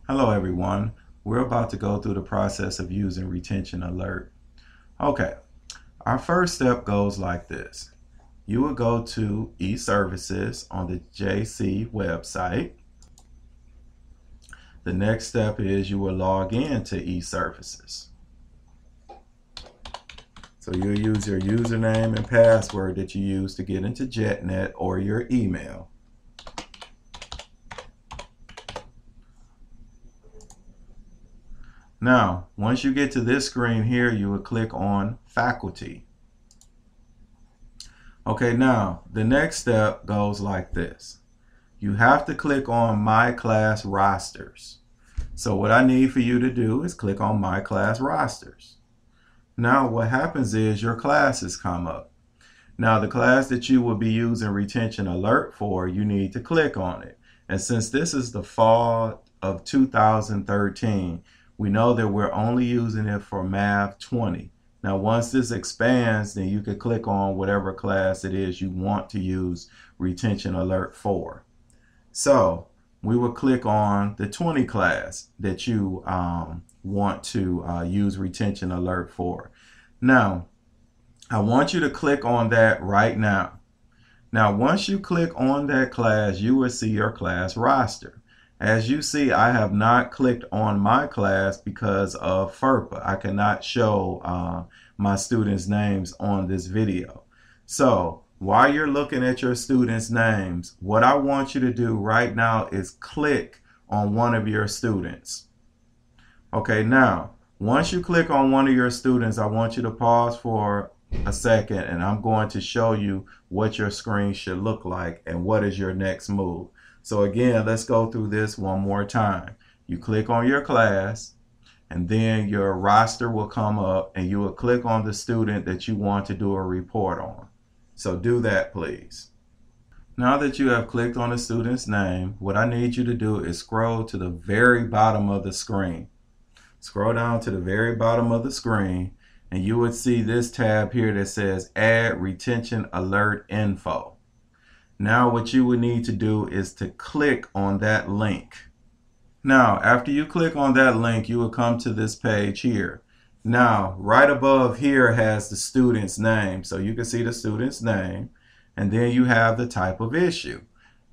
Hello everyone. We're about to go through the process of using Retention Alert. Okay, our first step goes like this. You will go to eServices on the JC website. The next step is you will log in to eServices. So you'll use your username and password that you use to get into JetNet or your email. Now, once you get to this screen here, you will click on Faculty. Okay, now the next step goes like this. You have to click on My Class Rosters. So what I need for you to do is click on My Class Rosters. Now what happens is your classes come up. Now the class that you will be using Retention Alert for, you need to click on it. And since this is the fall of 2013, we know that we're only using it for Math 20. Now once this expands, then you can click on whatever class it is you want to use Retention Alert for. So we will click on the 20 class that you want to use Retention Alert for. Now, I want you to click on that right now. Now, once you click on that class, you will see your class roster. As you see, I have not clicked on my class because of FERPA. I cannot show my students' names on this video. So while you're looking at your students' names, what I want you to do right now is click on one of your students. Okay, now, once you click on one of your students, I want you to pause for a second and I'm going to show you what your screen should look like and what is your next move. So again, let's go through this one more time. You click on your class and then your roster will come up and you will click on the student that you want to do a report on. So do that, please. Now that you have clicked on the student's name, what I need you to do is scroll to the very bottom of the screen. Scroll down to the very bottom of the screen and you would see this tab here that says Add Retention Alert Info. Now what you would need to do is to click on that link. Now after you click on that link, you will come to this page here. Now right above here has the student's name. So you can see the student's name and then you have the type of issue.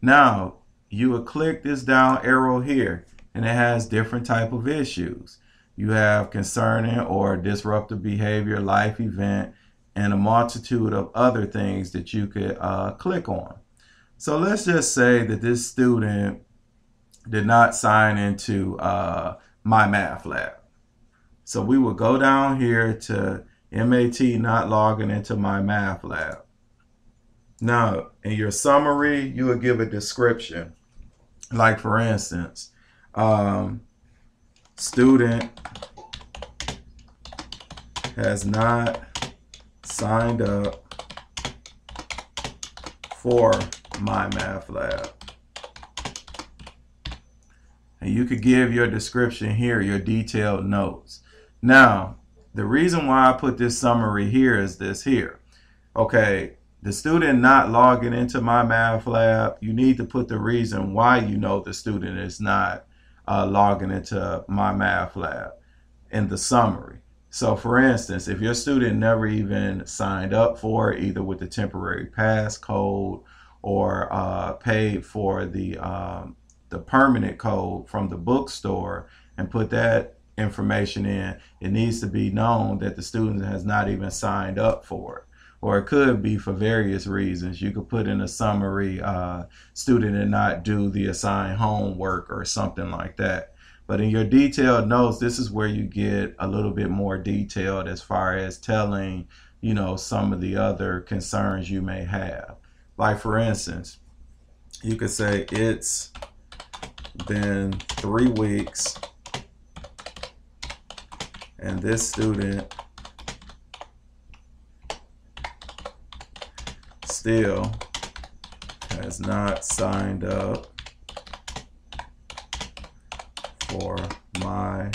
Now you will click this down arrow here and it has different type of issues. You have concerning or disruptive behavior, life event, and a multitude of other things that you could click on. So let's just say that this student did not sign into MyMathLab. So we will go down here to MAT not logging into MyMathLab. Now in your summary, you will give a description. Like for instance, student has not signed up for MyMathLab. And you could give your description here, your detailed notes. Now, the reason why I put this summary here is this here. Okay, the student not logging into MyMathLab, you need to put the reason why you know the student is not logging into MyMathLab in the summary. So for instance, if your student never even signed up for it, either with the temporary passcode or paid for the permanent code from the bookstore and put that information in, it needs to be known that the student has not even signed up for it. Or it could be for various reasons. You could put in a summary, student did not do the assigned homework or something like that. But in your detailed notes, this is where you get a little bit more detailed as far as telling, you know, some of the other concerns you may have. Like for instance, you could say it's been 3 weeks and this student still has not signed up for MyMathLab.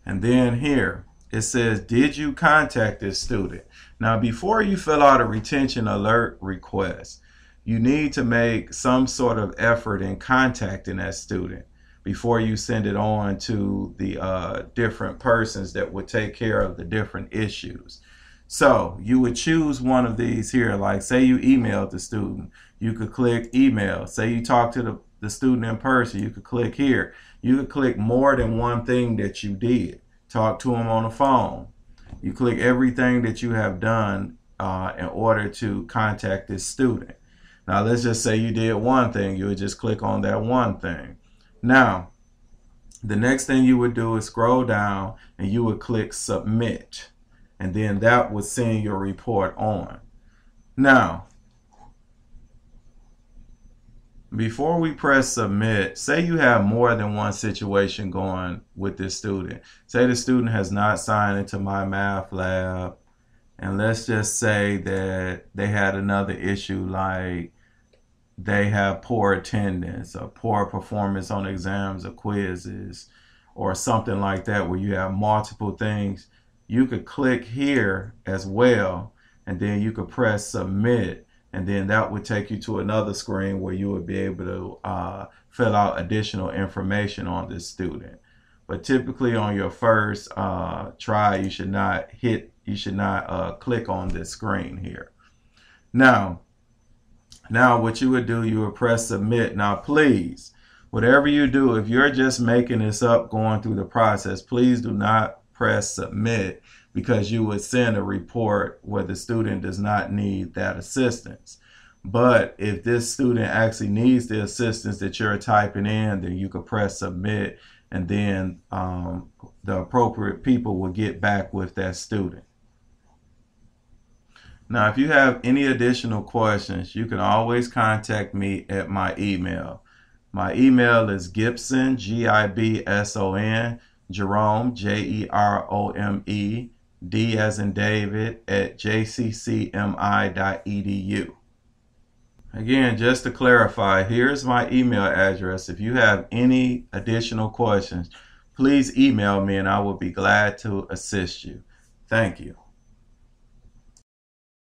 And then here it says, did you contact this student? Now before you fill out a retention alert request, you need to make some sort of effort in contacting that student before you send it on to the different persons that would take care of the different issues. So you would choose one of these here, like say you emailed the student, you could click email. Say you talk to the student in person, you could click here. You could click more than one thing that you did. Talk to them on the phone. You click everything that you have done in order to contact this student. Now let's just say you did one thing, you would just click on that one thing. Now, the next thing you would do is scroll down and you would click submit. And then that would send your report on. Now, before we press submit, say you have more than one situation going with this student. Say the student has not signed into MyMathLab, and let's just say that they had another issue like they have poor attendance or poor performance on exams or quizzes or something like that where you have multiple things. You could click here as well, and then you could press submit, and then that would take you to another screen where you would be able to fill out additional information on this student. But typically on your first try, you should not click on this screen here. Now what you would do, you would press submit. Now please, whatever you do, if you're just making this up going through the process, please do not press submit, because you would send a report where the student does not need that assistance. But if this student actually needs the assistance that you're typing in, then you could press submit, and then the appropriate people will get back with that student. Now, if you have any additional questions, you can always contact me at my email. My email is Gibson, Gibson, Jerome, Jerome, D as in David, at jccmi.edu. Again, just to clarify, here's my email address. If you have any additional questions, please email me and I will be glad to assist you. Thank you.